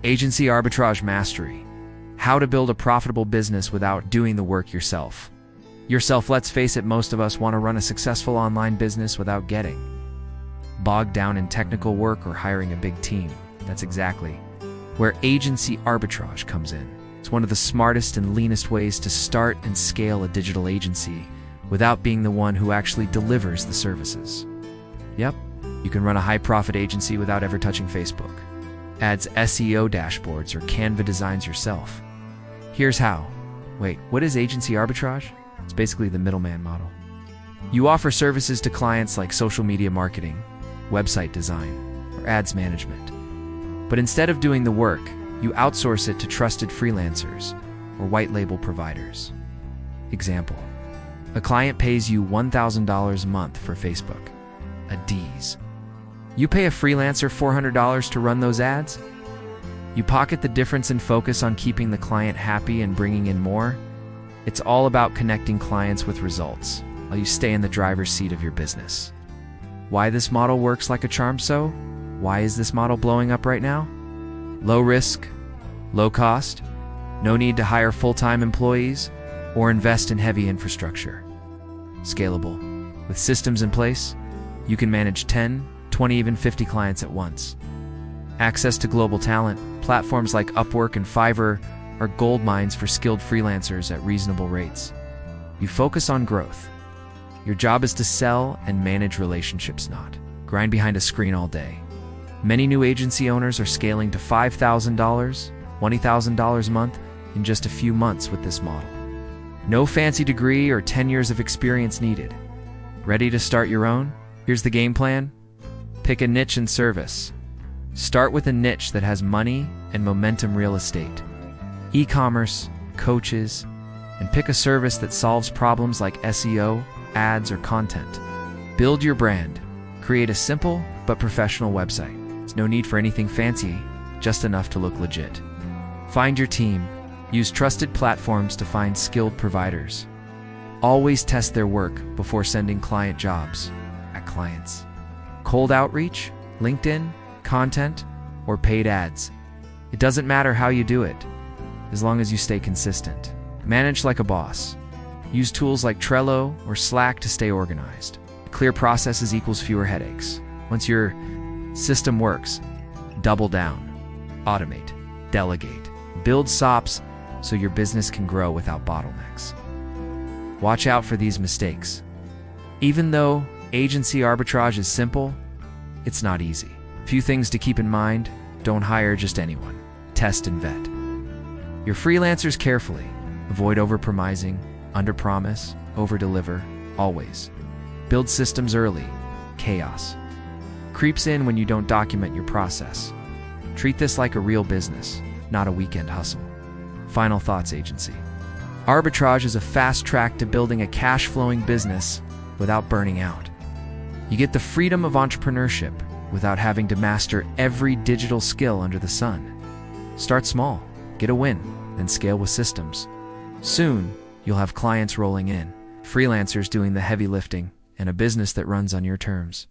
Agency Arbitrage Mastery. How to build a profitable business without doing the work yourself. Let's face it, most of us want to run a successful online business without getting bogged down in technical work or hiring a big team. That's exactly where agency arbitrage comes in. It's one of the smartest and leanest ways to start and scale a digital agency without being the one who actually delivers the services. Yep, you can run a high-profit agency without ever touching Facebook, ads, SEO dashboards, or Canva designs yourself. Here's how. Wait, what is agency arbitrage? It's basically the middleman model. You offer services to clients like social media marketing, website design, or ads management. But instead of doing the work, you outsource it to trusted freelancers or white label providers. Example: a client pays you $1,000 a month for Facebook, a D's. You pay a freelancer $400 to run those ads? You pocket the difference and focus on keeping the client happy and bringing in more. It's all about connecting clients with results while you stay in the driver's seat of your business. Why this model works like a charm so? Why is this model blowing up right now? Low risk, low cost, no need to hire full-time employees or invest in heavy infrastructure. Scalable. With systems in place, you can manage 10, 20, even 50 clients at once. Access to global talent. Platforms like Upwork and Fiverr are gold mines for skilled freelancers at reasonable rates. You focus on growth. Your job is to sell and manage relationships, not grind behind a screen all day. Many new agency owners are scaling to $5,000, $20,000 a month in just a few months with this model. No fancy degree or 10 years of experience needed. Ready to start your own? Here's the game plan. Pick a niche and service. Start with a niche that has money and momentum: real estate, e-commerce, coaches, and pick a service that solves problems like SEO, ads, or content. Build your brand. Create a simple but professional website. There's no need for anything fancy, just enough to look legit. Find your team. Use trusted platforms to find skilled providers. Always test their work before sending client jobs at clients. Cold outreach, LinkedIn, content, or paid ads. It doesn't matter how you do it, as long as you stay consistent. Manage like a boss. Use tools like Trello or Slack to stay organized. Clear processes equals fewer headaches. Once your system works, double down. Automate, delegate, build SOPs so your business can grow without bottlenecks. Watch out for these mistakes. Even though agency arbitrage is simple, it's not easy. Few things to keep in mind. Don't hire just anyone. Test and vet your freelancers carefully. Avoid overpromising, underpromise, overdeliver, always. Build systems early. Chaos creeps in when you don't document your process. Treat this like a real business, not a weekend hustle. Final thoughts, agency arbitrage is a fast track to building a cash-flowing business without burning out. You get the freedom of entrepreneurship without having to master every digital skill under the sun. Start small, get a win, then scale with systems. Soon, you'll have clients rolling in, freelancers doing the heavy lifting, and a business that runs on your terms.